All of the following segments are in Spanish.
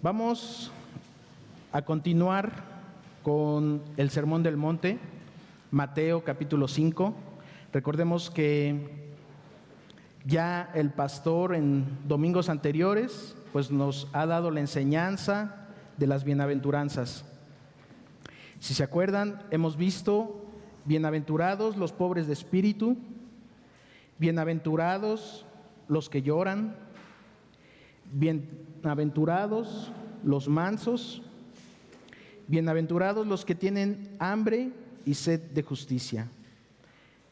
Vamos a continuar con el Sermón del Monte, Mateo capítulo 5. Recordemos que ya el pastor en domingos anteriores pues nos ha dado la enseñanza de las bienaventuranzas. Si se acuerdan, hemos visto bienaventurados los pobres de espíritu, bienaventurados los que lloran, bienaventurados los mansos, bienaventurados los que tienen hambre y sed de justicia,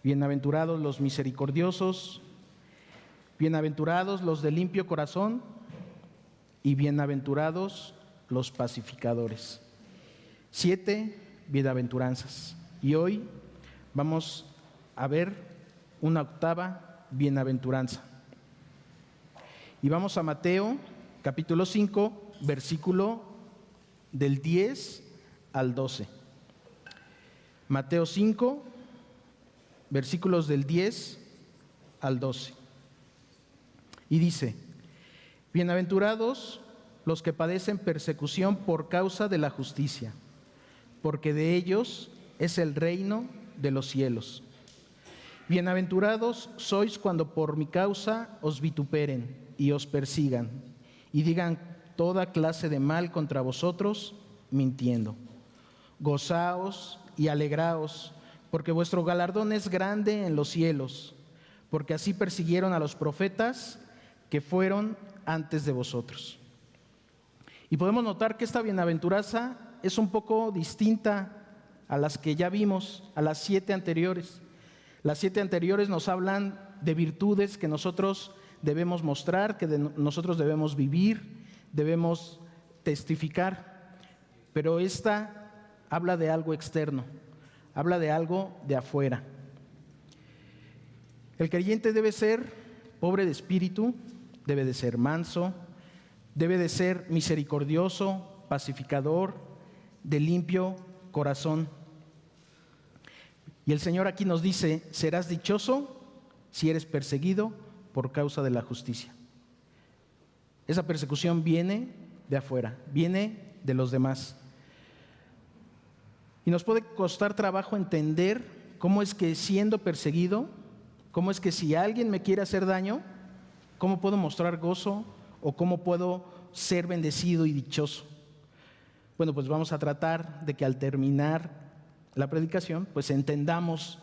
bienaventurados los misericordiosos, bienaventurados los de limpio corazón y bienaventurados los pacificadores. 7 bienaventuranzas. Y hoy vamos a ver una octava bienaventuranza. Y vamos a Mateo capítulo 5, versículo del 10 al 12. Mateo 5, versículos del 10 al 12. Y dice: bienaventurados los que padecen persecución por causa de la justicia, porque de ellos es el reino de los cielos. Bienaventurados sois cuando por mi causa os vituperen y os persigan, y digan toda clase de mal contra vosotros, mintiendo. Gozaos y alegraos, porque vuestro galardón es grande en los cielos, porque así persiguieron a los profetas que fueron antes de vosotros. Y podemos notar que esta bienaventuranza es un poco distinta a las que ya vimos, a las 7 anteriores. Las 7 anteriores nos hablan de virtudes que nosotros debemos mostrar, que nosotros debemos vivir, debemos testificar. Pero esta habla de algo externo, habla de algo de afuera. El creyente debe ser pobre de espíritu, debe de ser manso, debe de ser misericordioso, pacificador, de limpio corazón. Y el Señor aquí nos dice: serás dichoso si eres perseguido por causa de la justicia. Esa persecución viene de afuera, viene de los demás. Y nos puede costar trabajo entender cómo es que siendo perseguido, cómo es que si alguien me quiere hacer daño, cómo puedo mostrar gozo o cómo puedo ser bendecido y dichoso. Bueno, pues vamos a tratar de que al terminar la predicación, pues entendamos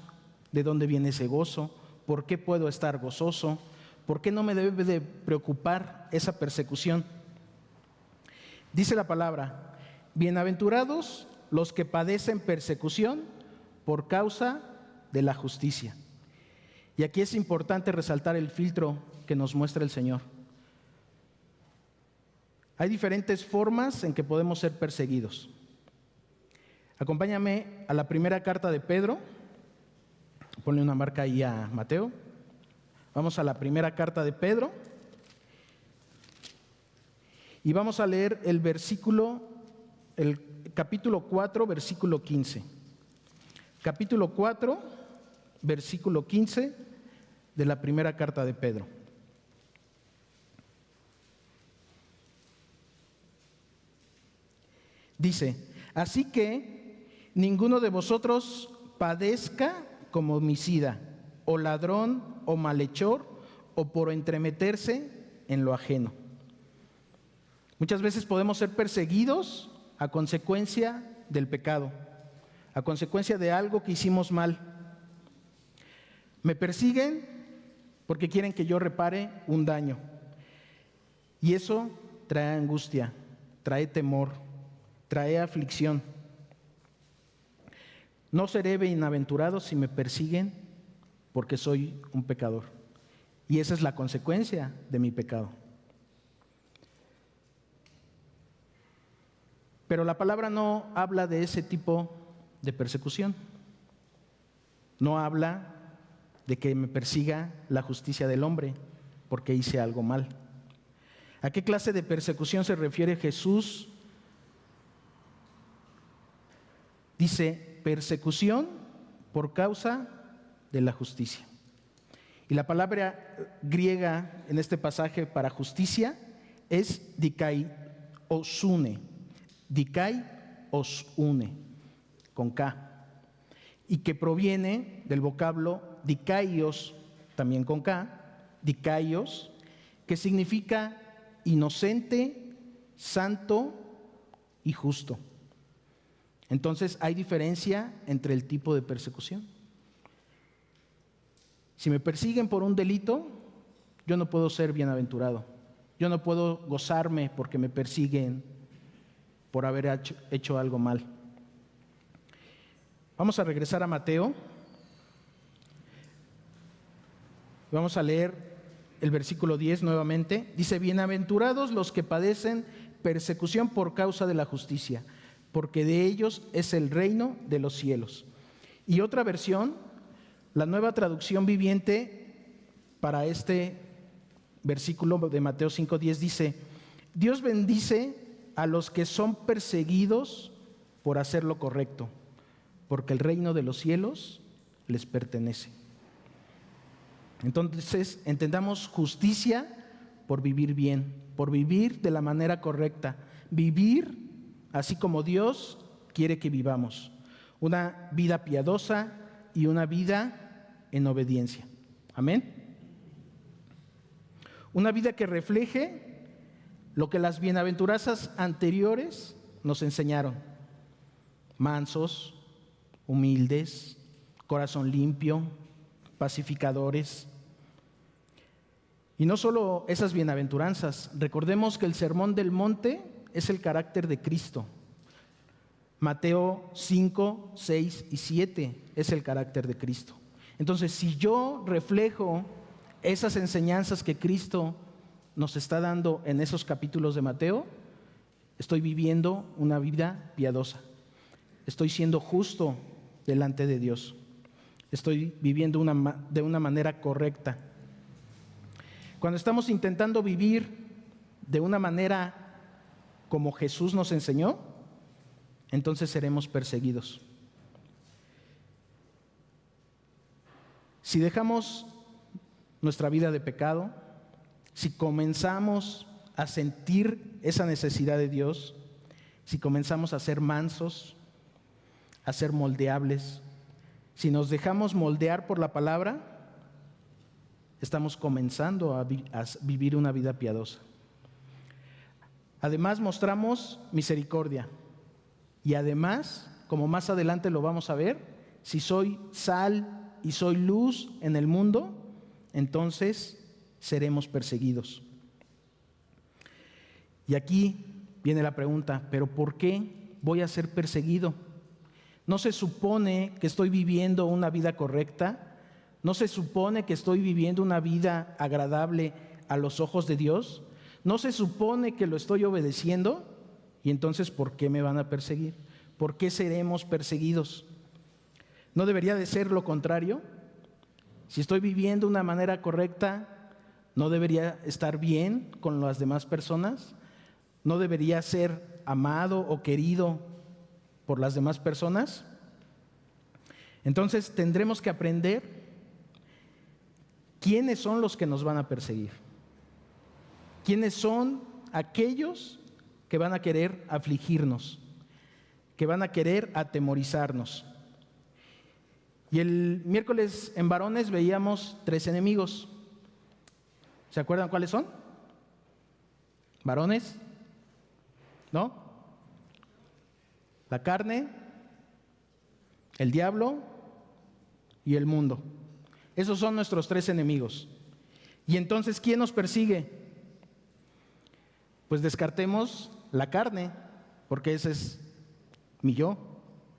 de dónde viene ese gozo, por qué puedo estar gozoso, por qué no me debe de preocupar esa persecución. Dice la palabra: bienaventurados los que padecen persecución por causa de la justicia. Y aquí es importante resaltar el filtro que nos muestra el Señor. Hay diferentes formas en que podemos ser perseguidos. Acompáñame a la primera carta de Pedro. Ponle una marca ahí a Mateo. Vamos a la primera carta de Pedro. Y vamos a leer el capítulo 4, versículo 15. Capítulo 4, versículo 15 de la primera carta de Pedro. Dice: así que ninguno de vosotros padezca como homicida, o ladrón, o malhechor, o por entremeterse en lo ajeno. Muchas veces podemos ser perseguidos a consecuencia del pecado, a consecuencia de algo que hicimos mal. Me persiguen porque quieren que yo repare un daño. Y eso trae angustia, trae temor, trae aflicción. No seré bienaventurado si me persiguen porque soy un pecador. Y esa es la consecuencia de mi pecado. Pero la palabra no habla de ese tipo de persecución. No habla de que me persiga la justicia del hombre porque hice algo mal. ¿A qué clase de persecución se refiere Jesús? Dice: persecución por causa de la justicia. Y la palabra griega en este pasaje para justicia es os une. Dikai os une, con K. Y que proviene del vocablo dikaios, también con K, dikaios, que significa inocente, santo y justo. Entonces hay diferencia entre el tipo de persecución. Si me persiguen por un delito, yo no puedo ser bienaventurado. Yo no puedo gozarme porque me persiguen por haber hecho algo mal. Vamos a regresar a Mateo. Vamos a leer el versículo 10 nuevamente. Dice: bienaventurados los que padecen persecución por causa de la justicia, porque de ellos es el reino de los cielos. Y otra versión, la Nueva Traducción Viviente, para este versículo de Mateo 5:10 dice: Dios bendice a los que son perseguidos por hacer lo correcto, porque el reino de los cielos les pertenece. Entonces, entendamos justicia por vivir bien, por vivir de la manera correcta, vivir así como Dios quiere que vivamos, una vida piadosa y una vida en obediencia. Amén. Una vida que refleje lo que las bienaventuranzas anteriores nos enseñaron: mansos, humildes, corazón limpio, pacificadores. Y no solo esas bienaventuranzas, recordemos que el Sermón del Monte es el carácter de Cristo. Mateo 5, 6 y 7 es el carácter de Cristo. Entonces, si yo reflejo esas enseñanzas que Cristo nos está dando en esos capítulos de Mateo, estoy viviendo una vida piadosa. Estoy siendo justo delante de Dios. Estoy viviendo de una manera correcta. Cuando estamos intentando vivir de una manera como Jesús nos enseñó, entonces seremos perseguidos. Si dejamos nuestra vida de pecado, si comenzamos a sentir esa necesidad de Dios, si comenzamos a ser mansos, a ser moldeables, si nos dejamos moldear por la palabra, estamos comenzando a vivir una vida piadosa. Además, mostramos misericordia. Y además, como más adelante lo vamos a ver, si soy sal y soy luz en el mundo, entonces seremos perseguidos. Y aquí viene la pregunta: ¿pero por qué voy a ser perseguido? ¿No se supone que estoy viviendo una vida correcta? ¿No se supone que estoy viviendo una vida agradable a los ojos de Dios? ¿No se supone que lo estoy obedeciendo? Y entonces, ¿por qué me van a perseguir? ¿Por qué seremos perseguidos? ¿No debería de ser lo contrario? Si estoy viviendo de una manera correcta, ¿no debería estar bien con las demás personas? ¿No debería ser amado o querido por las demás personas? Entonces tendremos que aprender quiénes son los que nos van a perseguir. ¿Quiénes son aquellos que van a querer afligirnos, que van a querer atemorizarnos? Y el miércoles en varones veíamos 3 enemigos. ¿Se acuerdan cuáles son? ¿Varones? ¿No? La carne, el diablo y el mundo. Esos son nuestros 3 enemigos. Y entonces, ¿quién nos persigue? Pues descartemos la carne, porque ese es mi yo,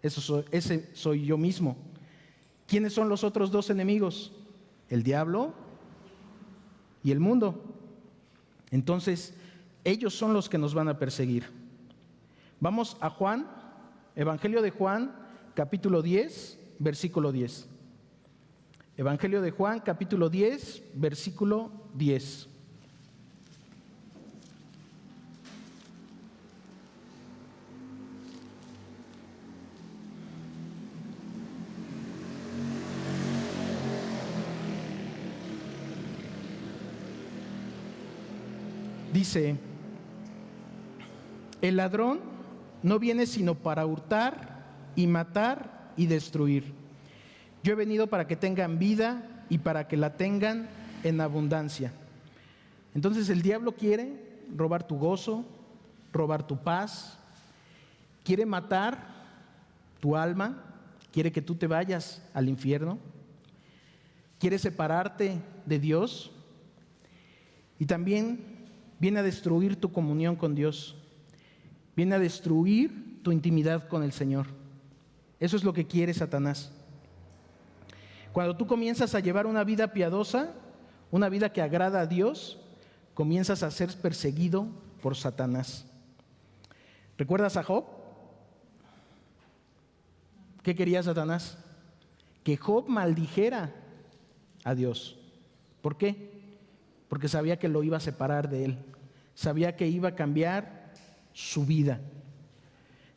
ese soy yo mismo. ¿Quiénes son los otros 2 enemigos? El diablo y el mundo. Entonces, ellos son los que nos van a perseguir. Vamos a Juan, Evangelio de Juan, capítulo 10, versículo 10. Evangelio de Juan, capítulo 10, versículo 10. Dice: El ladrón no viene sino para hurtar y matar y destruir. Yo he venido para que tengan vida y para que la tengan en abundancia. Entonces el diablo quiere robar tu gozo, robar tu paz, quiere matar tu alma, quiere que tú te vayas al infierno, quiere separarte de Dios y también viene a destruir tu comunión con Dios, viene a destruir tu intimidad con el Señor. Eso es lo que quiere Satanás. Cuando tú comienzas a llevar una vida piadosa, una vida que agrada a Dios, comienzas a ser perseguido por Satanás. ¿Recuerdas a Job? ¿Qué quería Satanás? Que Job maldijera a Dios. ¿Por qué? Porque sabía que lo iba a separar de él. Sabía que iba a cambiar su vida.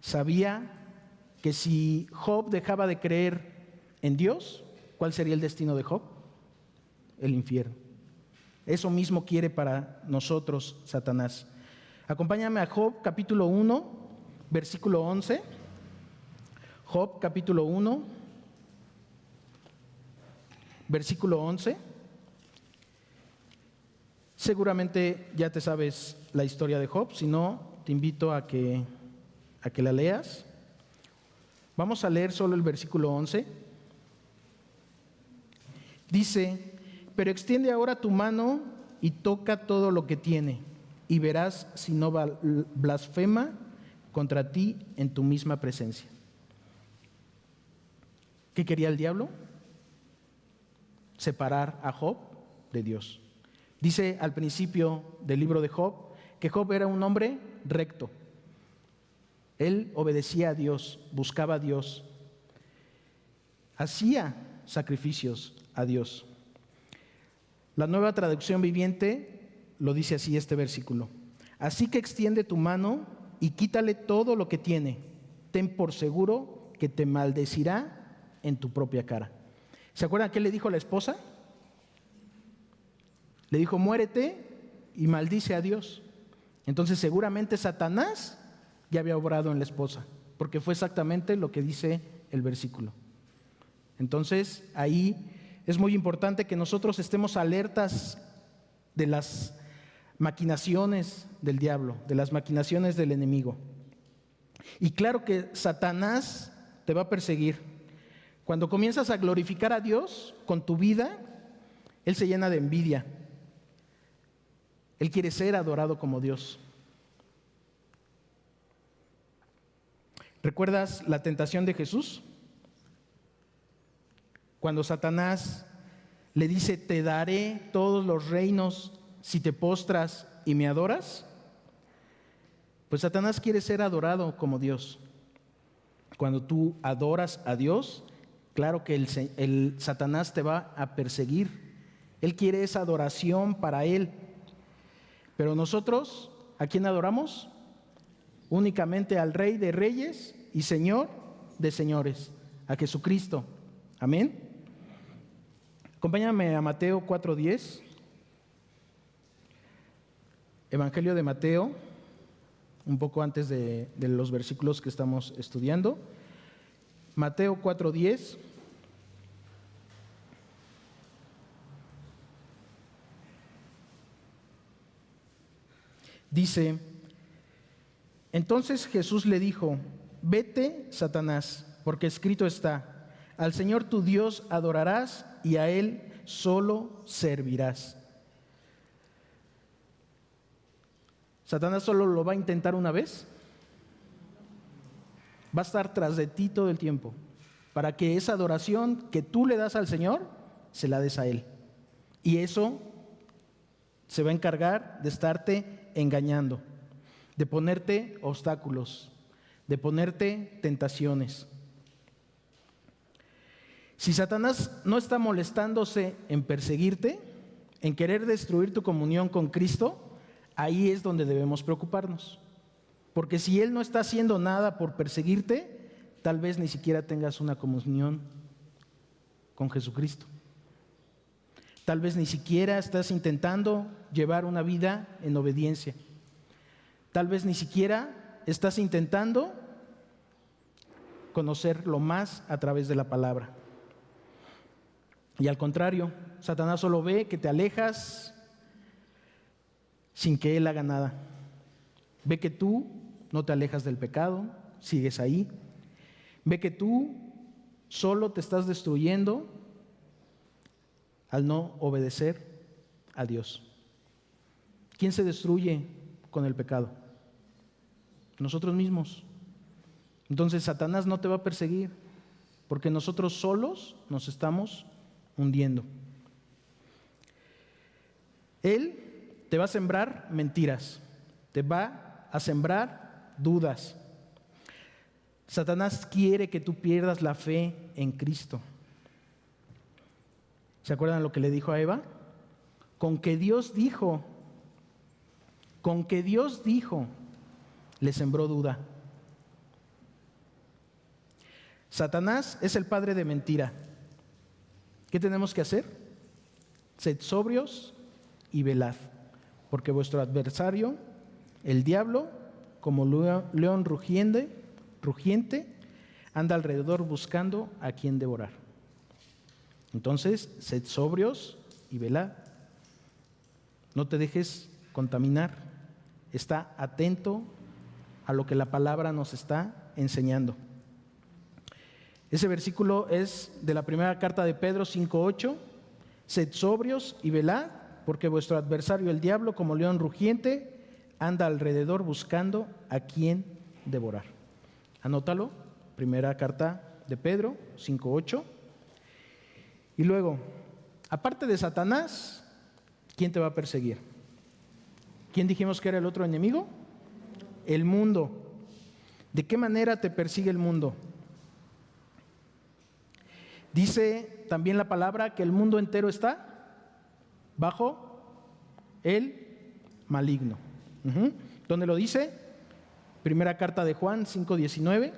Sabía que si Job dejaba de creer en Dios, ¿cuál sería el destino de Job? El infierno. Eso mismo quiere para nosotros Satanás. Acompáñame a Job capítulo 1, versículo 11. Job capítulo 1, versículo 11. Seguramente ya te sabes la historia de Job, si no, te invito a que la leas. Vamos a leer solo el versículo 11. Dice: pero extiende ahora tu mano y toca todo lo que tiene, y verás si no blasfema contra ti en tu misma presencia. ¿Qué quería el diablo? Separar a Job de Dios. Dice al principio del libro de Job que Job era un hombre recto. Él obedecía a Dios, buscaba a Dios, hacía sacrificios a Dios. La Nueva Traducción Viviente lo dice así este versículo: así que extiende tu mano y quítale todo lo que tiene. Ten por seguro que te maldecirá en tu propia cara. ¿Se acuerdan qué le dijo a la esposa? Le dijo: muérete y maldice a Dios. Entonces seguramente Satanás ya había obrado en la esposa, porque fue exactamente lo que dice el versículo. Entonces ahí es muy importante que nosotros estemos alertas de las maquinaciones del diablo, de las maquinaciones del enemigo. Y claro que Satanás te va a perseguir. Cuando comienzas a glorificar a Dios con tu vida, Él se llena de envidia. Él quiere ser adorado como Dios. ¿Recuerdas la tentación de Jesús? Cuando Satanás le dice: te daré todos los reinos si te postras y me adoras. Pues Satanás quiere ser adorado como Dios. Cuando tú adoras a Dios, claro que el Satanás te va a perseguir. Él quiere esa adoración para él. Pero nosotros, ¿a quién adoramos? Únicamente al Rey de Reyes y Señor de Señores, a Jesucristo. Amén. Acompáñame a Mateo 4:10. Evangelio de Mateo, un poco antes de los versículos que estamos estudiando. Mateo 4:10. Dice: entonces Jesús le dijo: vete, Satanás, porque escrito está: al Señor tu Dios adorarás y a Él solo servirás. ¿Satanás solo lo va a intentar una vez? Va a estar tras de ti todo el tiempo, para que esa adoración que tú le das al Señor, se la des a Él. Y eso se va a encargar de estarte engañando, de ponerte obstáculos, de ponerte tentaciones. Si Satanás no está molestándose en perseguirte, en querer destruir tu comunión con Cristo, ahí es donde debemos preocuparnos. Porque si Él no está haciendo nada por perseguirte, tal vez ni siquiera tengas una comunión con Jesucristo. Tal vez ni siquiera estás intentando llevar una vida en obediencia. Tal vez ni siquiera estás intentando conocerlo más a través de la palabra. Y al contrario, Satanás solo ve que te alejas sin que él haga nada. Ve que tú no te alejas del pecado, sigues ahí. Ve que tú solo te estás destruyendo al no obedecer a Dios. ¿Quién se destruye con el pecado? Nosotros mismos. Entonces Satanás no te va a perseguir, porque nosotros solos nos estamos hundiendo. Él te va a sembrar mentiras, te va a sembrar dudas. Satanás quiere que tú pierdas la fe en Cristo. ¿Se acuerdan lo que le dijo a Eva? Con que Dios dijo, le sembró duda. Satanás es el padre de mentira. ¿Qué tenemos que hacer? Sed sobrios y velad, porque vuestro adversario, el diablo, como león rugiente, anda alrededor buscando a quien devorar. Entonces, sed sobrios y velad. No te dejes contaminar. Está atento a lo que la palabra nos está enseñando. Ese versículo es de la primera carta de Pedro 5:8. Sed sobrios y velad, porque vuestro adversario el diablo, como león rugiente, anda alrededor buscando a quien devorar. Anótalo, primera carta de Pedro 5:8. Y luego, aparte de Satanás, ¿quién te va a perseguir? ¿Quién dijimos que era el otro enemigo? El mundo. ¿De qué manera te persigue el mundo? Dice también la palabra que el mundo entero está bajo el maligno. ¿Dónde lo dice? Primera carta de Juan 5:19.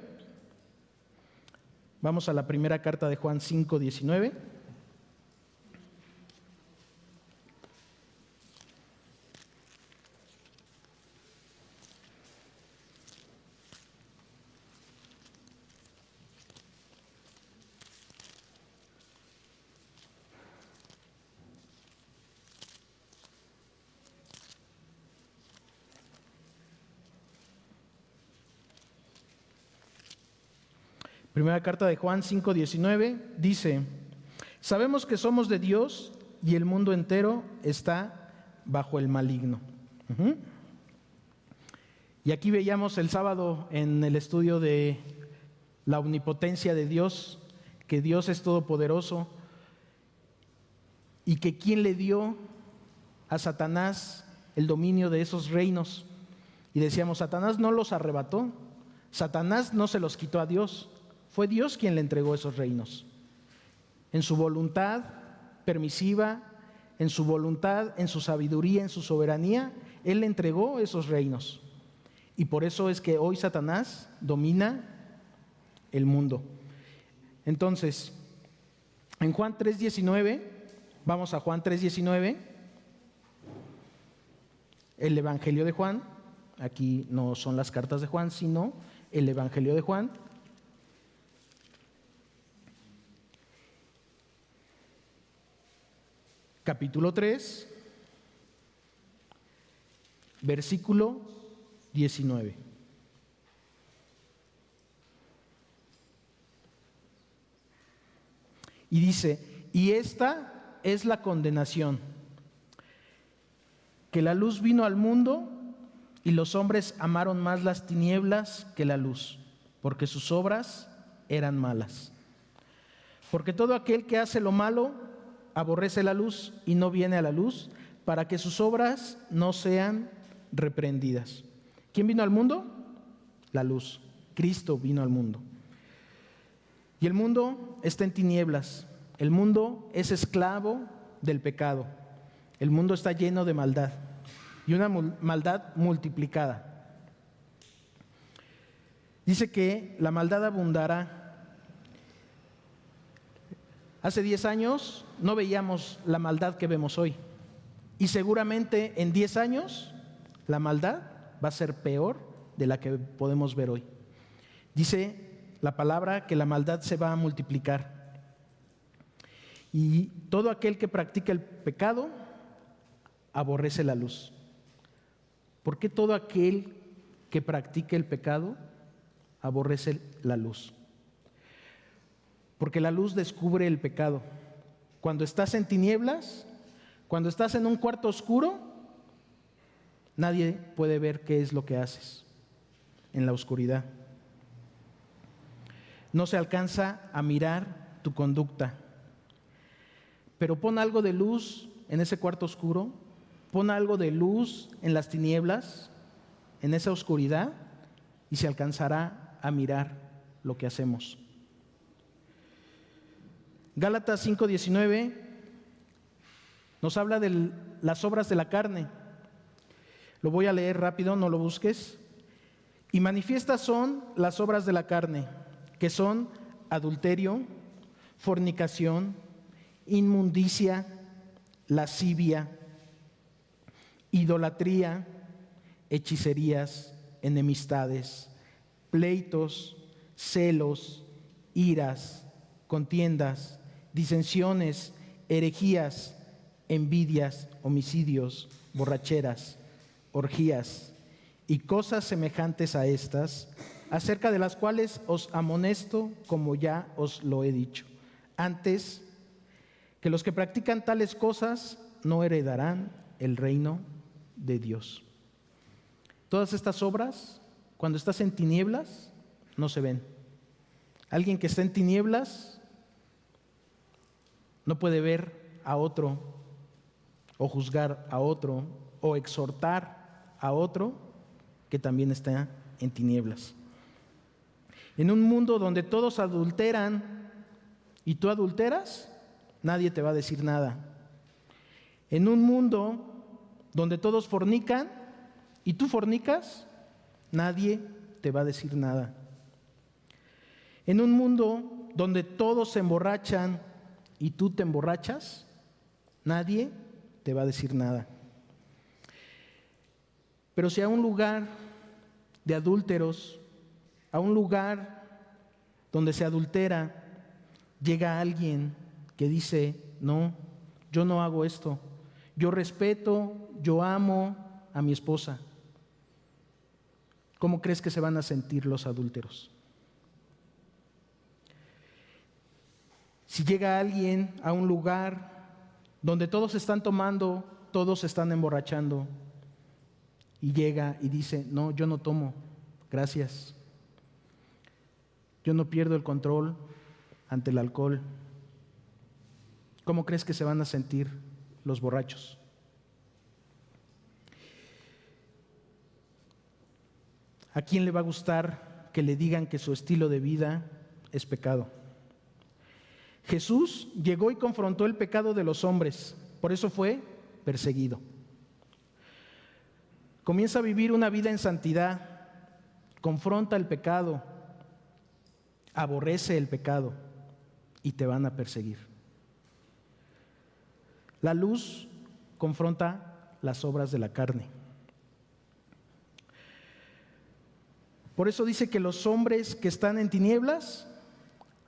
Vamos a la primera carta de Juan 5:19. Primera carta de Juan 5:19 dice: sabemos que somos de Dios y el mundo entero está bajo el maligno. Y aquí veíamos el sábado en el estudio de la omnipotencia de Dios, que Dios es todopoderoso y que ¿quién le dio a Satanás el dominio de esos reinos? Y decíamos, Satanás no los arrebató, Satanás no se los quitó a Dios. Fue Dios quien le entregó esos reinos. En su voluntad permisiva, en su voluntad, en su sabiduría, en su soberanía, Él le entregó esos reinos. Y por eso es que hoy Satanás domina el mundo. Entonces, en Juan 3:19, vamos a Juan 3:19, el Evangelio de Juan, aquí no son las cartas de Juan, sino el Evangelio de Juan. Capítulo 3, versículo 19. Y dice, y esta es la condenación, que la luz vino al mundo y los hombres amaron más las tinieblas que la luz, porque sus obras eran malas. Porque todo aquel que hace lo malo aborrece la luz y no viene a la luz, para que sus obras no sean reprendidas. ¿Quién vino al mundo? La luz. Cristo vino al mundo. Y el mundo está en tinieblas. El mundo es esclavo del pecado. El mundo está lleno de maldad, y una maldad multiplicada. Dice que la maldad abundará. Hace 10 años no veíamos la maldad que vemos hoy. Y seguramente en 10 años la maldad va a ser peor de la que podemos ver hoy. Dice la palabra que la maldad se va a multiplicar. Y todo aquel que practica el pecado aborrece la luz. ¿Por qué todo aquel que practique el pecado aborrece la luz? Porque la luz descubre el pecado. Cuando estás en tinieblas, cuando estás en un cuarto oscuro, nadie puede ver qué es lo que haces en la oscuridad. No se alcanza a mirar tu conducta. Pero pon algo de luz en ese cuarto oscuro, pon algo de luz en las tinieblas, en esa oscuridad, y se alcanzará a mirar lo que hacemos. Gálatas 5:19 nos habla de las obras de la carne. Lo voy a leer rápido, no lo busques. Y manifiestas son las obras de la carne, que son adulterio, fornicación, inmundicia, lascivia, idolatría, hechicerías, enemistades, pleitos, celos, iras, contiendas, disensiones, herejías, envidias, homicidios, borracheras, orgías y cosas semejantes a estas, acerca de las cuales os amonesto, como ya os lo he dicho antes, que los que practican tales cosas no heredarán el reino de Dios. Todas estas obras, cuando estás en tinieblas, no se ven. Alguien que está en tinieblas no puede ver a otro, o juzgar a otro, o exhortar a otro que también está en tinieblas. En un mundo donde todos adulteran y tú adulteras, nadie te va a decir nada. En un mundo donde todos fornican y tú fornicas, nadie te va a decir nada. En un mundo donde todos se emborrachan y tú te emborrachas, nadie te va a decir nada. Pero si a un lugar de adúlteros, a un lugar donde se adultera, llega alguien que dice, no, yo no hago esto, yo respeto, yo amo a mi esposa, ¿cómo crees que se van a sentir los adúlteros? Si llega alguien a un lugar donde todos están tomando, todos se están emborrachando, y llega y dice, no, yo no tomo, gracias. Yo no pierdo el control ante el alcohol. ¿Cómo crees que se van a sentir los borrachos? ¿A quién le va a gustar que le digan que su estilo de vida es pecado? Jesús llegó y confrontó el pecado de los hombres, por eso fue perseguido. Comienza a vivir una vida en santidad, confronta el pecado, aborrece el pecado y te van a perseguir. La luz confronta las obras de la carne. Por eso dice que los hombres que están en tinieblas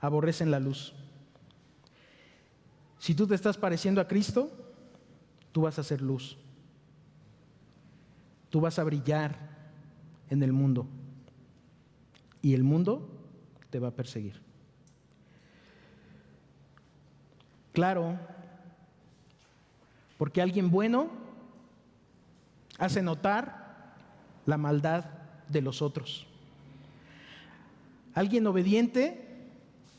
aborrecen la luz. Si tú te estás pareciendo a Cristo, tú vas a ser luz. Tú vas a brillar en el mundo y el mundo te va a perseguir. Claro, porque alguien bueno hace notar la maldad de los otros. Alguien obediente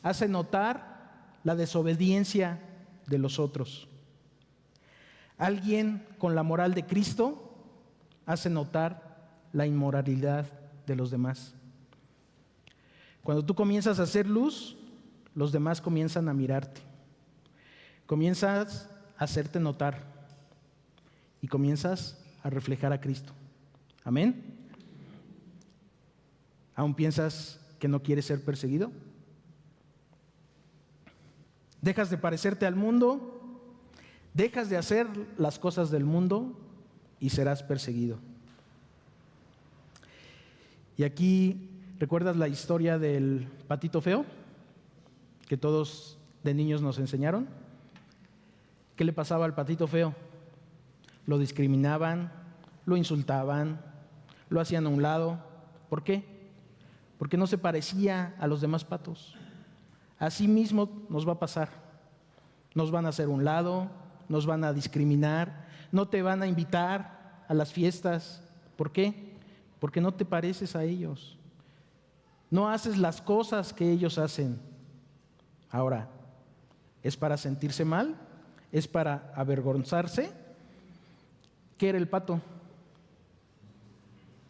hace notar la desobediencia de los otros. Alguien con la moral de Cristo hace notar la inmoralidad de los demás. Cuando tú comienzas a hacer luz, los demás comienzan a mirarte. Comienzas a hacerte notar y comienzas a reflejar a Cristo. Amén. ¿Aún piensas que no quieres ser perseguido? Dejas de parecerte al mundo, dejas de hacer las cosas del mundo y serás perseguido. Y aquí, ¿recuerdas la historia del patito feo? Que todos de niños nos enseñaron. ¿Qué le pasaba al patito feo? Lo discriminaban, lo insultaban, lo hacían a un lado. ¿Por qué? Porque no se parecía a los demás patos. Así mismo nos va a pasar. Nos van a hacer a un lado, nos van a discriminar, no te van a invitar a las fiestas. ¿Por qué? Porque no te pareces a ellos. No haces las cosas que ellos hacen. Ahora, ¿es para sentirse mal? ¿Es para avergonzarse? ¿Qué era el pato?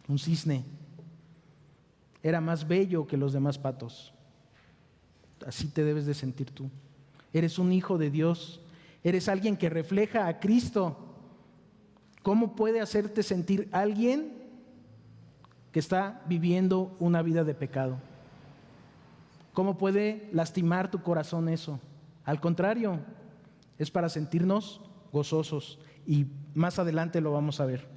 Un cisne. Era más bello que los demás patos. Así te debes de sentir tú. Eres un hijo de Dios. Eres alguien que refleja a Cristo. ¿Cómo puede hacerte sentir alguien que está viviendo una vida de pecado? ¿Cómo puede lastimar tu corazón eso? Al contrario, es para sentirnos gozosos. Y más adelante lo vamos a ver.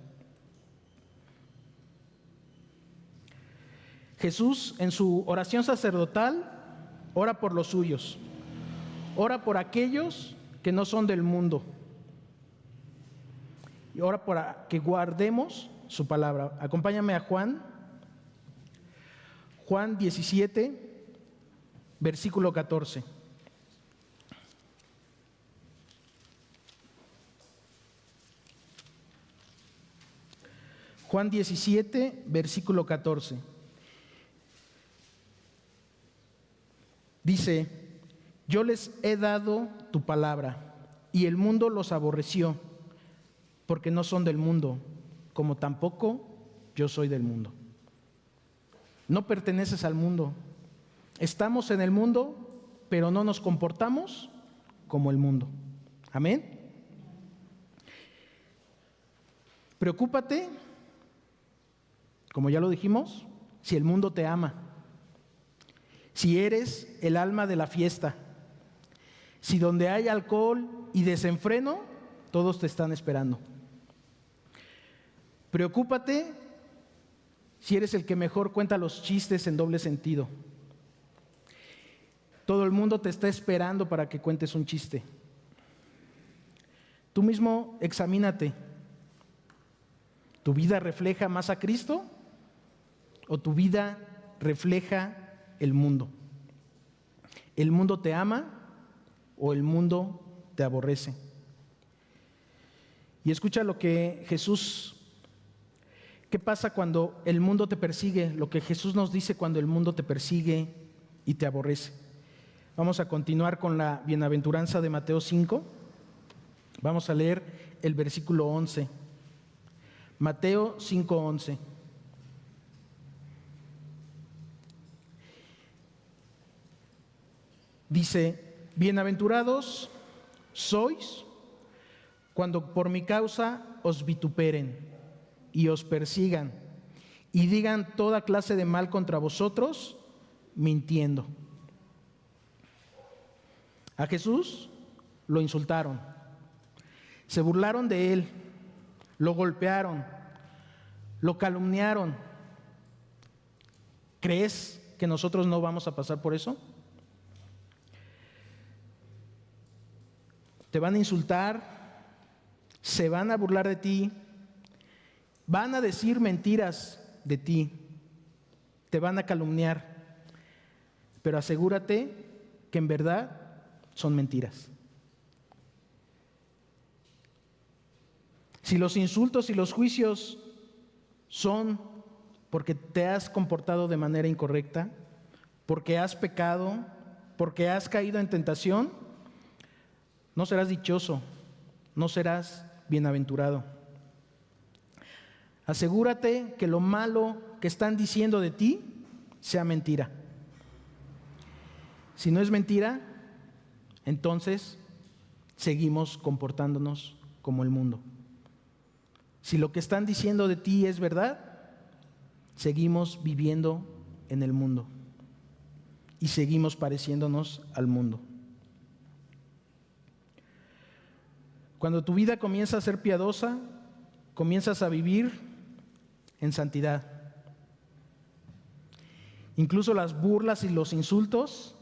Jesús, en su oración sacerdotal, ora por los suyos. Ora por aquellos que no son del mundo. Y ora para que guardemos su palabra. Acompáñame a Juan 17, versículo 14. Juan 17, versículo 14. Dice: yo les he dado tu palabra, y el mundo los aborreció, porque no son del mundo, como tampoco yo soy del mundo. No perteneces al mundo. Estamos en el mundo, pero no nos comportamos como el mundo. Amén. Preocúpate, como ya lo dijimos, si el mundo te ama, si eres el alma de la fiesta, si donde hay alcohol y desenfreno, todos te están esperando. Preocúpate si eres el que mejor cuenta los chistes en doble sentido. Todo el mundo te está esperando para que cuentes un chiste. Tú mismo examínate. ¿Tu vida refleja más a Cristo o tu vida refleja el mundo? ¿El mundo te ama o el mundo te aborrece? Y escucha lo que Jesús, ¿qué pasa cuando el mundo te persigue? Lo que Jesús nos dice cuando el mundo te persigue y te aborrece. Vamos a continuar con la bienaventuranza de Mateo 5. Vamos a leer el versículo 11. Mateo 5:11. Dice: bienaventurados sois cuando por mi causa os vituperen y os persigan y digan toda clase de mal contra vosotros, mintiendo. A Jesús lo insultaron, se burlaron de él, lo golpearon, lo calumniaron. ¿Crees que nosotros no vamos a pasar por eso? Te van a insultar, se van a burlar de ti, van a decir mentiras de ti, te van a calumniar, pero asegúrate que en verdad son mentiras. Si los insultos y los juicios son porque te has comportado de manera incorrecta, porque has pecado, porque has caído en tentación, no serás dichoso, no serás bienaventurado. Asegúrate que lo malo que están diciendo de ti sea mentira. Si no es mentira, entonces seguimos comportándonos como el mundo. Si lo que están diciendo de ti es verdad, seguimos viviendo en el mundo y seguimos pareciéndonos al mundo. Cuando tu vida comienza a ser piadosa, comienzas a vivir en santidad. Incluso las burlas y los insultos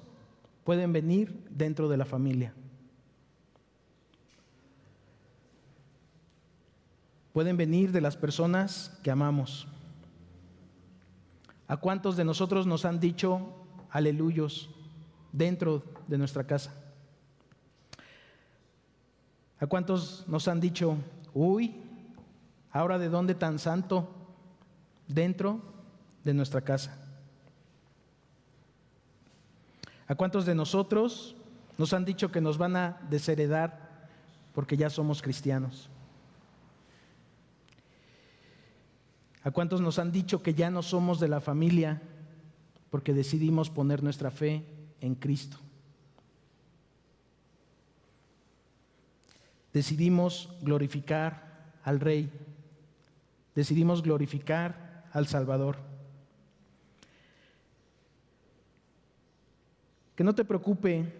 pueden venir dentro de la familia. Pueden venir de las personas que amamos. ¿A cuántos de nosotros nos han dicho aleluyos dentro de nuestra casa? ¿A cuántos nos han dicho, uy, ahora de dónde tan santo dentro de nuestra casa? ¿A cuántos de nosotros nos han dicho que nos van a desheredar porque ya somos cristianos? ¿A cuántos nos han dicho que ya no somos de la familia porque decidimos poner nuestra fe en Cristo? Decidimos glorificar al Rey, decidimos glorificar al Salvador. Que no te preocupe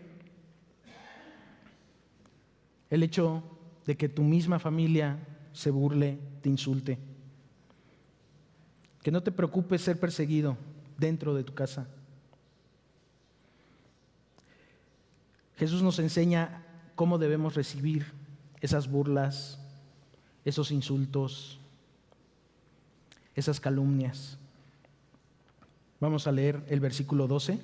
el hecho de que tu misma familia se burle, te insulte. Que no te preocupe ser perseguido dentro de tu casa. Jesús nos enseña cómo debemos recibir esas burlas, esos insultos, esas calumnias. Vamos a leer el versículo 12.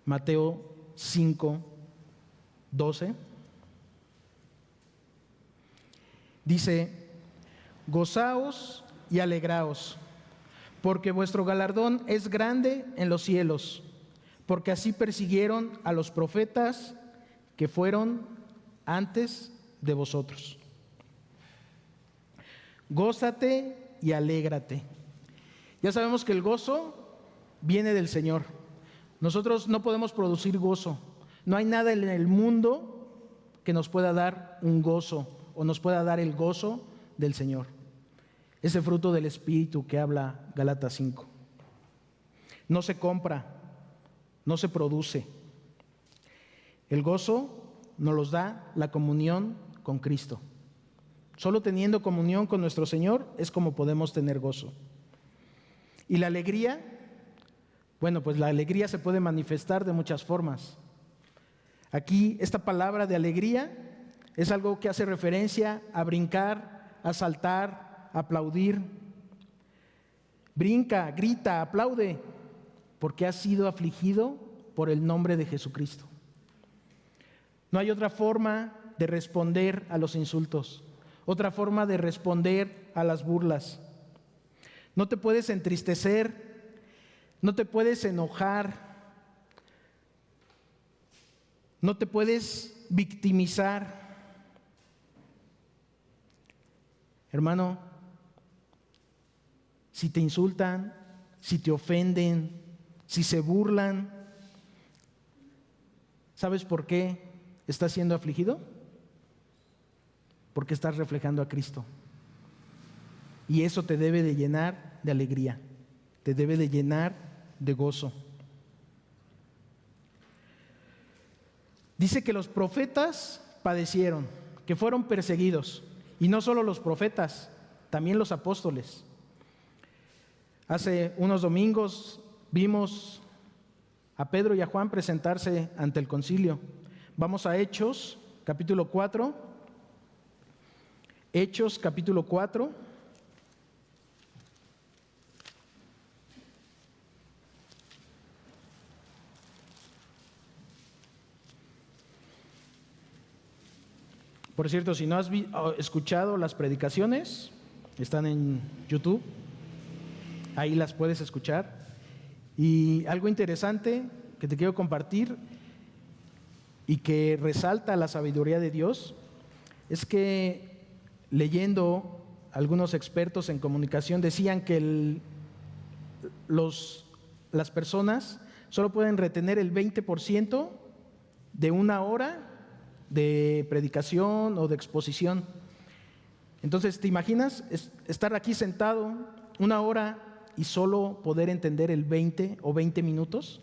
Mateo 5, 12. Dice: gozaos y alegraos, porque vuestro galardón es grande en los cielos, porque así persiguieron a los profetas que fueron antes de vosotros. Gózate y alégrate. Ya sabemos que el gozo viene del Señor. Nosotros no podemos producir gozo. No hay nada en el mundo que nos pueda dar un gozo o nos pueda dar el gozo del Señor. Ese fruto del Espíritu que habla Gálatas 5. No se compra, no se produce. El gozo nos los da la comunión con Cristo. Solo teniendo comunión con nuestro Señor es como podemos tener gozo. Y la alegría, bueno, pues la alegría se puede manifestar de muchas formas. Aquí esta palabra de alegría es algo que hace referencia a brincar, a saltar, a aplaudir. Brinca, grita, aplaude, porque has sido afligido por el nombre de Jesucristo. No hay otra forma de responder a los insultos, otra forma de responder a las burlas. No te puedes entristecer, no te puedes enojar, no te puedes victimizar. Hermano, si te insultan, si te ofenden, si se burlan, ¿sabes por qué estás siendo afligido? Porque estás reflejando a Cristo. Y eso te debe de llenar de alegría, te debe de llenar de gozo. Dice que los profetas padecieron, que fueron perseguidos. Y no solo los profetas, también los apóstoles. Hace unos domingos vimos a Pedro y a Juan presentarse ante el concilio. Vamos a Hechos, capítulo 4. Hechos, capítulo 4. Por cierto, si no has escuchado las predicaciones, están en YouTube, ahí las puedes escuchar. Y algo interesante que te quiero compartir y que resalta la sabiduría de Dios es que leyendo algunos expertos en comunicación decían que las personas solo pueden retener el 20% de una hora de predicación o de exposición. Entonces, ¿te imaginas estar aquí sentado una hora y solo poder entender el 20 o 20 minutos?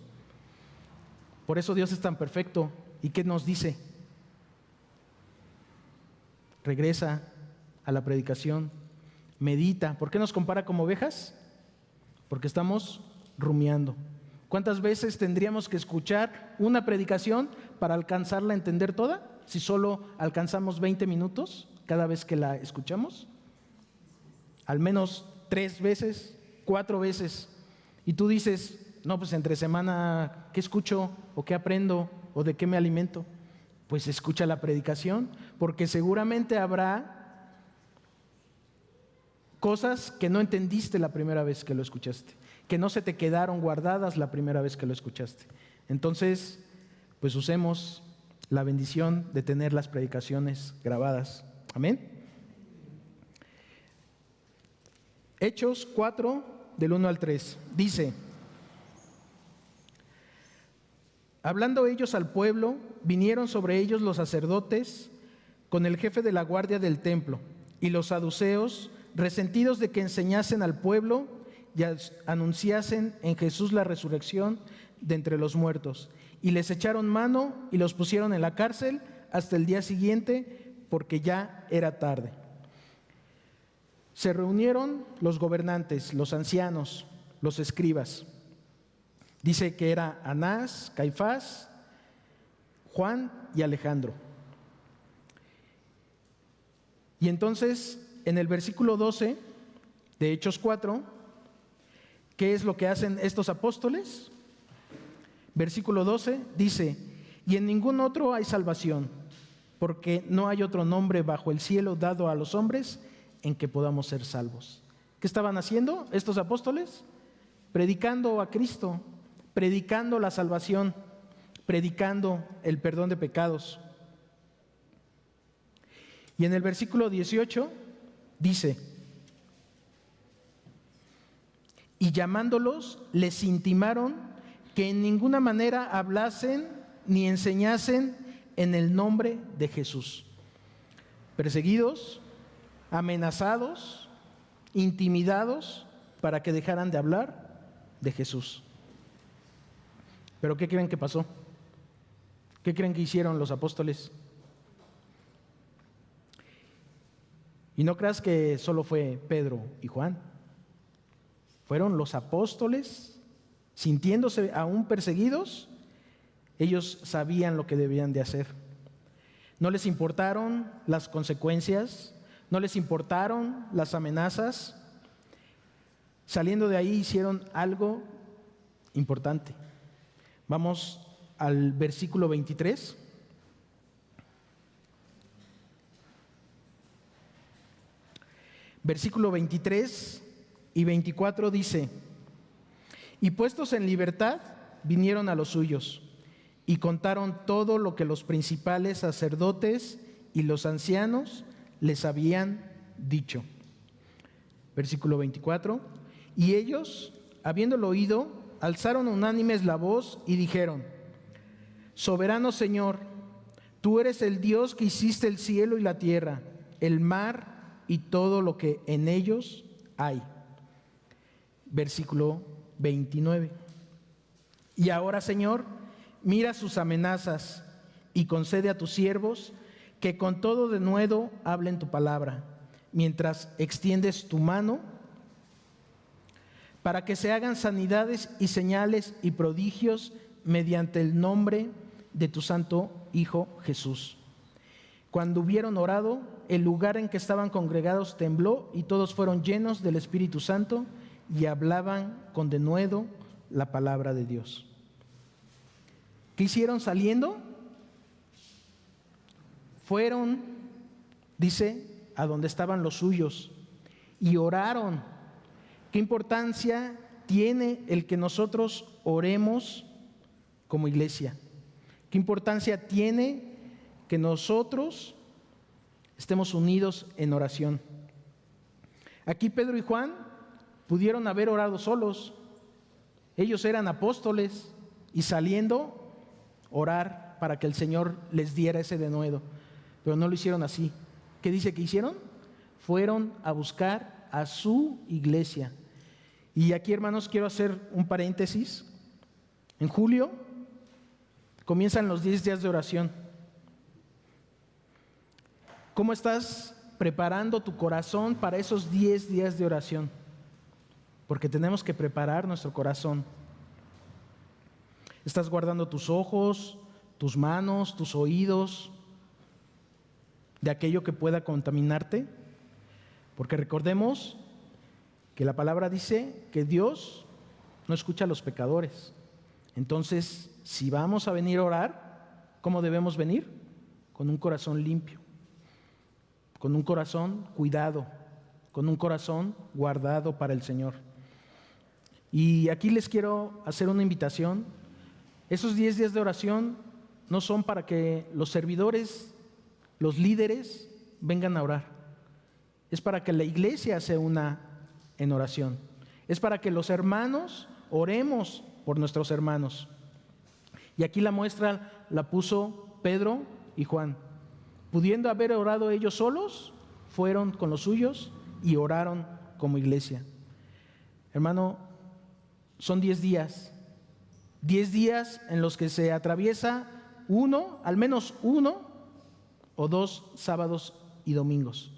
Por eso Dios es tan perfecto. ¿Y qué nos dice? Regresa a la predicación, medita. ¿Por qué nos compara como ovejas? porque estamos rumiando. ¿Cuántas veces tendríamos que escuchar una predicación para alcanzarla a entender toda? Si solo alcanzamos 20 minutos cada vez que la escuchamos. Al menos 3 veces, 4 veces. Y tú dices, no, pues entre semana, ¿qué escucho? ¿O qué aprendo? ¿O de qué me alimento? Pues escucha la predicación, porque seguramente habrá cosas que no entendiste la primera vez que lo escuchaste, que no se te quedaron guardadas la primera vez que lo escuchaste. Entonces, pues usemos la bendición de tener las predicaciones grabadas. Amén. Hechos 4, del 1 al 3, dice: hablando ellos al pueblo, vinieron sobre ellos los sacerdotes con el jefe de la guardia del templo y los saduceos, resentidos de que enseñasen al pueblo y anunciasen en Jesús la resurrección de entre los muertos. Y les echaron mano y los pusieron en la cárcel hasta el día siguiente, porque ya era tarde. Se reunieron los gobernantes, los ancianos, los escribas. Dice que era Anás, Caifás, Juan y Alejandro. Y entonces, en el versículo 12 de Hechos 4, ¿qué es lo que hacen estos apóstoles? Versículo 12 dice: y en ningún otro hay salvación, porque no hay otro nombre bajo el cielo dado a los hombres en que podamos ser salvos. ¿Qué estaban haciendo estos apóstoles? Predicando a Cristo, predicando la salvación, predicando el perdón de pecados. Y en el versículo 18 dice: y llamándolos les intimaron que en ninguna manera hablasen ni enseñasen en el nombre de Jesús. Perseguidos, amenazados, intimidados para que dejaran de hablar de Jesús. ¿Pero qué creen que pasó? ¿Qué creen que hicieron los apóstoles? Y no creas que solo fue Pedro y Juan. Fueron los apóstoles, sintiéndose aún perseguidos. Ellos sabían lo que debían de hacer. No les importaron las consecuencias, no les importaron las amenazas. Saliendo de ahí hicieron algo importante. Vamos al versículo 23. Versículo 23 y 24 dice: y puestos en libertad vinieron a los suyos y contaron todo lo que los principales sacerdotes y los ancianos les habían dicho. Versículo 24: y ellos, habiéndolo oído, alzaron unánimes la voz y dijeron: soberano Señor, tú eres el Dios que hiciste el cielo y la tierra, el mar y todo lo que en ellos hay. Versículo 29: y ahora, Señor, mira sus amenazas y concede a tus siervos que con todo denuedo hablen tu palabra, mientras extiendes tu mano, para que se hagan sanidades y señales y prodigios mediante el nombre de tu santo Hijo Jesús. Cuando hubieron orado, el lugar en que estaban congregados tembló y todos fueron llenos del Espíritu Santo y hablaban con denuedo la palabra de Dios. ¿Qué hicieron saliendo? Fueron, dice, a donde estaban los suyos y oraron. ¿Qué importancia tiene el que nosotros oremos como iglesia? ¿Qué importancia tiene que nosotros estemos unidos en oración? Aquí Pedro y Juan pudieron haber orado solos. Ellos eran apóstoles y saliendo orar para que el Señor les diera ese denuedo, pero no lo hicieron así. ¿Qué dice que hicieron? Fueron a buscar a su iglesia. Y aquí, hermanos, quiero hacer un paréntesis. En julio comienzan los 10 días de oración. ¿Cómo estás preparando tu corazón para esos 10 días de oración? porque tenemos que preparar nuestro corazón. ¿Estás guardando tus ojos, tus manos, tus oídos de aquello que pueda contaminarte? Porque recordemos que la palabra dice que Dios no escucha a los pecadores. Entonces, si vamos a venir a orar, ¿cómo debemos venir? Con un corazón limpio, con un corazón cuidado, con un corazón guardado para el Señor. Y aquí les quiero hacer una invitación. Esos 10 días de oración no son para que los servidores, los líderes, vengan a orar. Es para que la iglesia se una en oración. Es para que los hermanos oremos por nuestros hermanos. Y aquí la muestra la puso Pedro y Juan. Pudiendo haber orado ellos solos, fueron con los suyos y oraron como iglesia. Hermano, son 10 días. 10 días en los que se atraviesa al menos uno o 2 sábados y domingos.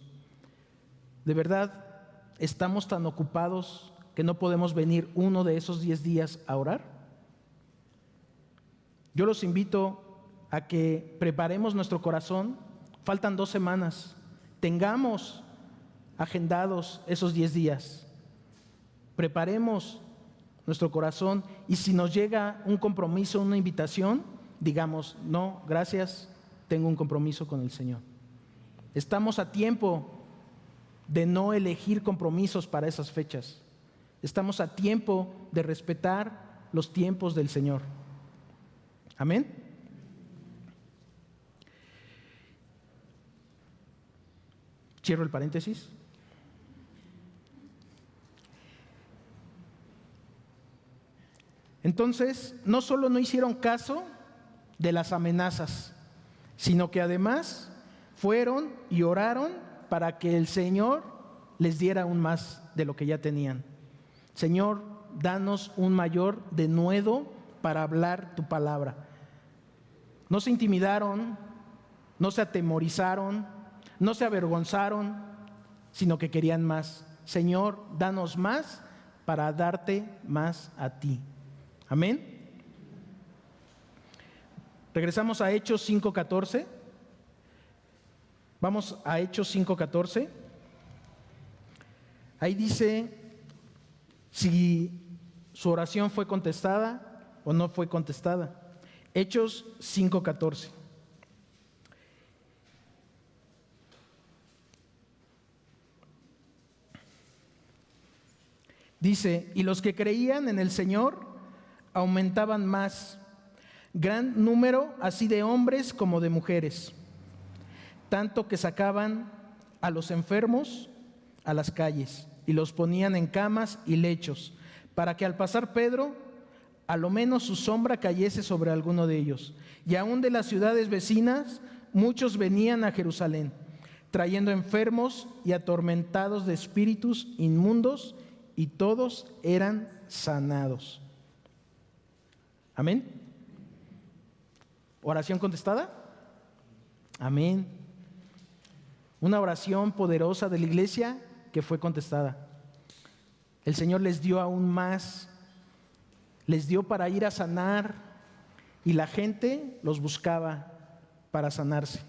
De verdad, estamos tan ocupados que no podemos venir uno de esos 10 días a orar. Yo los invito a que preparemos nuestro corazón. Faltan 2 semanas. Tengamos agendados esos 10 días. Preparemos nuestro corazón y si nos llega un compromiso, una invitación, digamos, no, gracias, tengo un compromiso con el Señor. Estamos a tiempo de no elegir compromisos para esas fechas. Estamos a tiempo de respetar los tiempos del Señor. Amén. Cierro el paréntesis. Entonces, no solo no hicieron caso de las amenazas, sino que además fueron y oraron para que el Señor les diera aún más de lo que ya tenían. Señor, danos un mayor denuedo para hablar tu palabra. No se intimidaron, no se atemorizaron, no se avergonzaron, sino que querían más. Señor, danos más para darte más a ti. Amén. Regresamos a Hechos 5:14. Vamos a Hechos 5:14. Ahí dice si su oración fue contestada o no fue contestada. Hechos 5:14. Dice, y los que creían en el Señor aumentaban más, gran número así de hombres como de mujeres, tanto que sacaban a los enfermos a las calles y los ponían en camas y lechos, para que al pasar Pedro, a lo menos su sombra cayese sobre alguno de ellos. Y aún de las ciudades vecinas, muchos venían a Jerusalén, trayendo enfermos y atormentados de espíritus inmundos, y todos eran sanados. Amén. ¿Oración contestada? Amén. Una oración poderosa de la iglesia que fue contestada. El Señor les dio aún más, les dio para ir a sanar y la gente los buscaba para sanarse.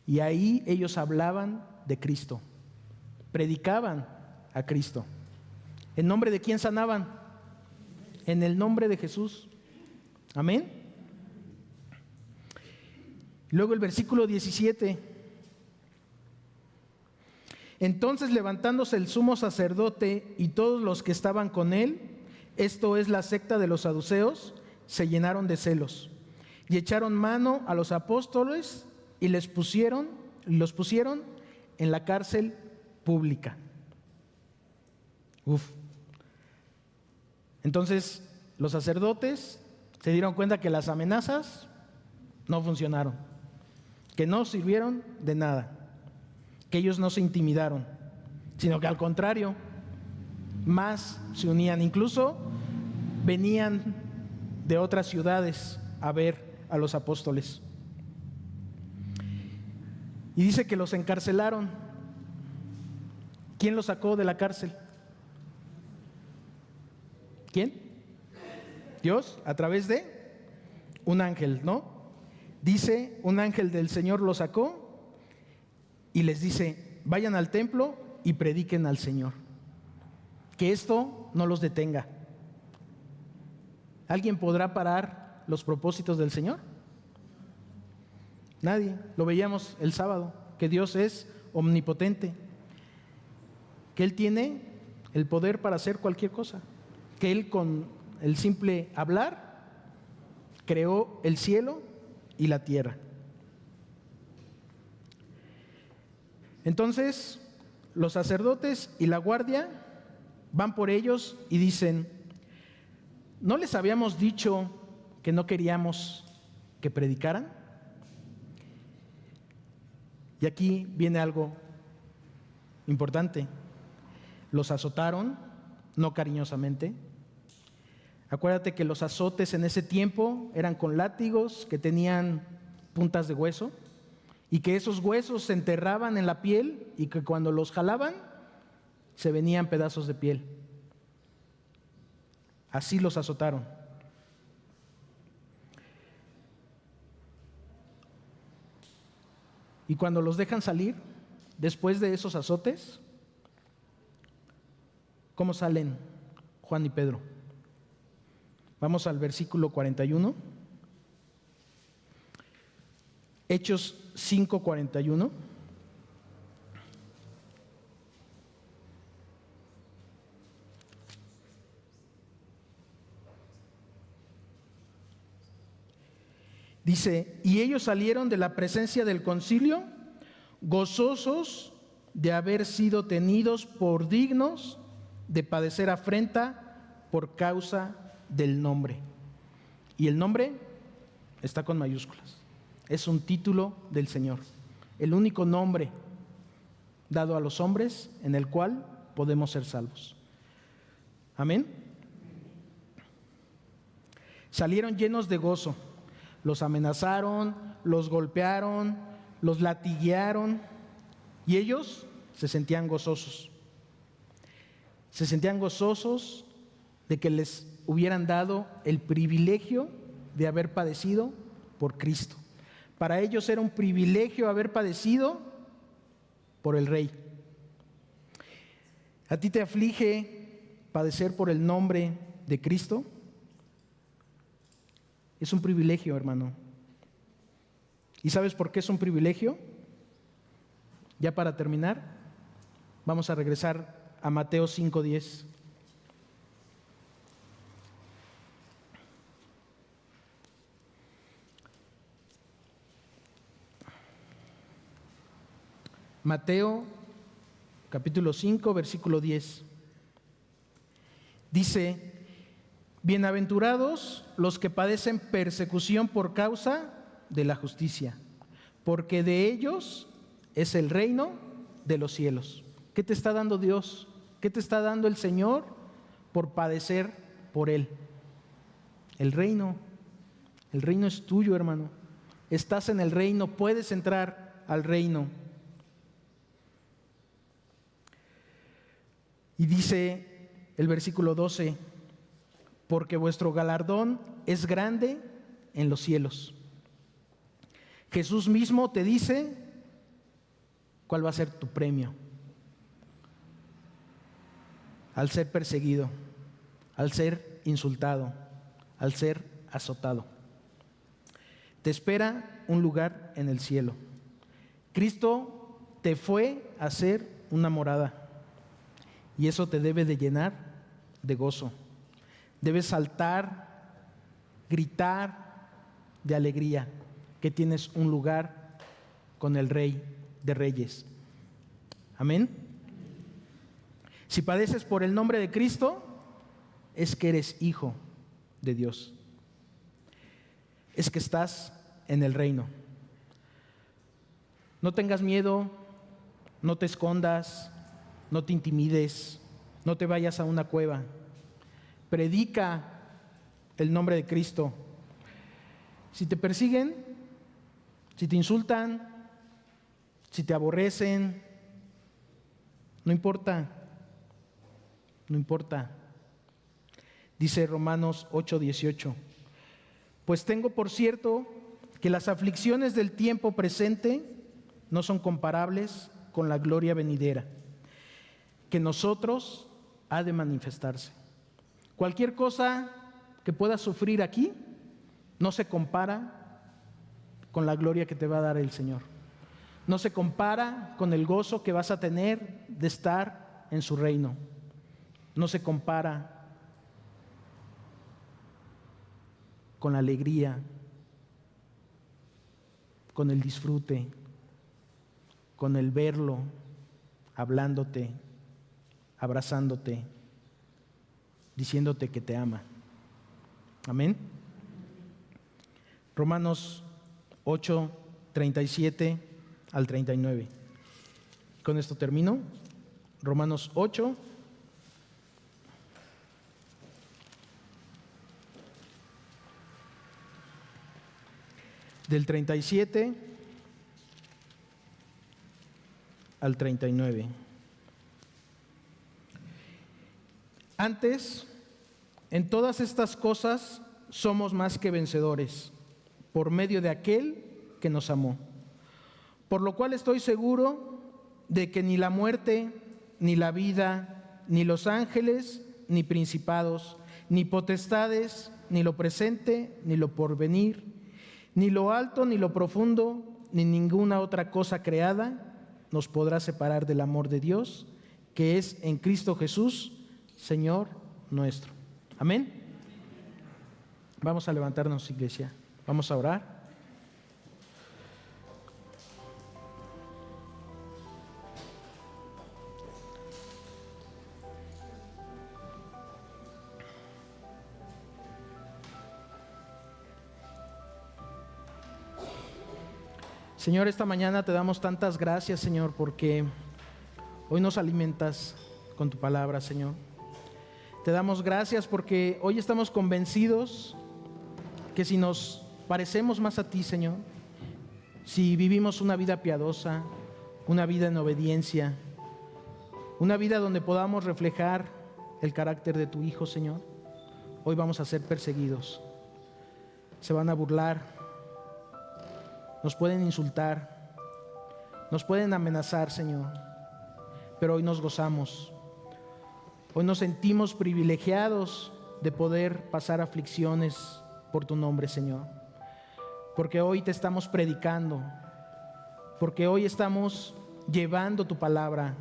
Y ahí ellos hablaban de Cristo, predicaban a Cristo. ¿En nombre de quién sanaban? En el nombre de Jesús. Amén. Luego el versículo 17. Entonces, levantándose el sumo sacerdote y todos los que estaban con él, esto es la secta de los saduceos, se llenaron de celos y echaron mano a los apóstoles y los pusieron en la cárcel pública. Entonces, los sacerdotes se dieron cuenta que las amenazas no funcionaron, que no sirvieron de nada, que ellos no se intimidaron, sino que al contrario, más se unían. Incluso venían de otras ciudades a ver a los apóstoles. Y dice que los encarcelaron. ¿Quién los sacó de la cárcel? ¿Quién? Dios, a través de un ángel, ¿no? Dice, un ángel del Señor los sacó y les dice, vayan al templo y prediquen al Señor. Que esto no los detenga. ¿Alguien podrá parar los propósitos del Señor? Nadie. Lo veíamos el sábado, que Dios es omnipotente, que Él tiene el poder para hacer cualquier cosa, que Él con el simple hablar creó el cielo y la tierra. Entonces, los sacerdotes y la guardia van por ellos y dicen, ¿no les habíamos dicho que no queríamos que predicaran? Y aquí viene algo importante. Los azotaron, no cariñosamente. Acuérdate que los azotes en ese tiempo eran con látigos que tenían puntas de hueso y que esos huesos se enterraban en la piel y que cuando los jalaban se venían pedazos de piel. Así los azotaron. Y cuando los dejan salir, después de esos azotes, ¿cómo salen Juan y Pedro? Vamos al versículo 41. Hechos 5:41. Dice, y ellos salieron de la presencia del concilio, gozosos de haber sido tenidos por dignos de padecer afrenta por causa del nombre. Y el nombre está con mayúsculas. Es un título del Señor, el único nombre dado a los hombres en el cual podemos ser salvos. Amén. Salieron llenos de gozo. Los amenazaron, los golpearon, los latiguearon y ellos se sentían gozosos. Se sentían gozosos de que les hubieran dado el privilegio de haber padecido por Cristo. Para ellos era un privilegio haber padecido por el Rey. ¿A ti te aflige padecer por el nombre de Cristo? Es un privilegio, hermano. ¿Y sabes por qué es un privilegio? Ya para terminar, vamos a regresar a Mateo 5:10. Mateo capítulo 5, versículo 10. Dice, bienaventurados los que padecen persecución por causa de la justicia, porque de ellos es el reino de los cielos. ¿Qué te está dando Dios? ¿Qué te está dando el Señor por padecer por Él? El reino. El reino es tuyo, hermano. Estás en el reino, puedes entrar al reino. Y dice el versículo 12, porque vuestro galardón es grande en los cielos. Jesús mismo te dice cuál va a ser tu premio al ser perseguido, al ser insultado, al ser azotado. Te espera un lugar en el cielo. Cristo te fue a hacer una morada y eso te debe de llenar de gozo. Debes saltar, gritar de alegría que tienes un lugar con el Rey de Reyes. Amén. Si padeces por el nombre de Cristo, es que eres hijo de Dios. Es que estás en el reino. No tengas miedo, no te escondas, no te intimides, no te vayas a una cueva. Predica el nombre de Cristo. Si te persiguen, si te insultan, si te aborrecen, no importa, no importa. Dice Romanos 8:18: pues tengo por cierto que las aflicciones del tiempo presente no son comparables con la gloria venidera, que en nosotros ha de manifestarse. Cualquier cosa que puedas sufrir aquí no se compara con la gloria que te va a dar el Señor. No se compara con el gozo que vas a tener de estar en su reino. No se compara con la alegría, con el disfrute, con el verlo, hablándote, abrazándote, diciéndote que te ama. Amén. Romanos 8, 37 al 39. Con esto termino. Romanos 8. Del 37 al 39. Antes, en todas estas cosas somos más que vencedores, por medio de aquel que nos amó. Por lo cual estoy seguro de que ni la muerte, ni la vida, ni los ángeles, ni principados, ni potestades, ni lo presente, ni lo porvenir, ni lo alto, ni lo profundo, ni ninguna otra cosa creada nos podrá separar del amor de Dios, que es en Cristo Jesús, Señor nuestro. Amén. Vamos a levantarnos, iglesia. Vamos a orar. Señor, esta mañana te damos tantas gracias, Señor, porque hoy nos alimentas con tu palabra, Señor. Te damos gracias porque hoy estamos convencidos que si nos parecemos más a ti, Señor, si vivimos una vida piadosa, una vida en obediencia, una vida donde podamos reflejar el carácter de tu Hijo, Señor, hoy vamos a ser perseguidos. Se van a burlar, nos pueden insultar, nos pueden amenazar, Señor, pero hoy nos gozamos. Hoy nos sentimos privilegiados de poder pasar aflicciones por tu nombre, Señor, porque hoy te estamos predicando, porque hoy estamos llevando tu palabra,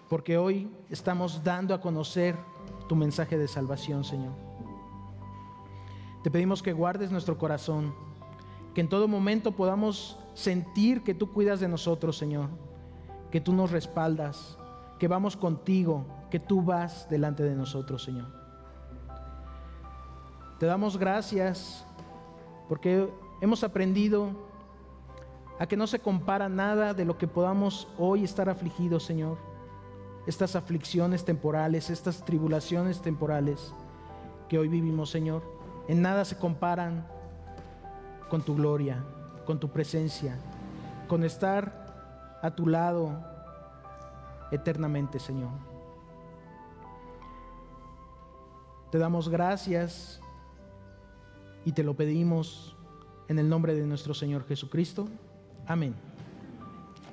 porque hoy estamos dando a conocer tu mensaje de salvación, Señor. Te pedimos que guardes nuestro corazón, que en todo momento podamos sentir que tú cuidas de nosotros, Señor, que tú nos respaldas, que vamos contigo, que tú vas delante de nosotros, Señor. Te damos gracias porque hemos aprendido a que no se compara nada de lo que podamos hoy estar afligidos, Señor. Estas aflicciones temporales, estas tribulaciones temporales que hoy vivimos, Señor, en nada se comparan con tu gloria, con tu presencia, con estar a tu lado eternamente, Señor. Te damos gracias y te lo pedimos en el nombre de nuestro Señor Jesucristo. Amén.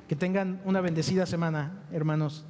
Que tengan una bendecida semana, hermanos.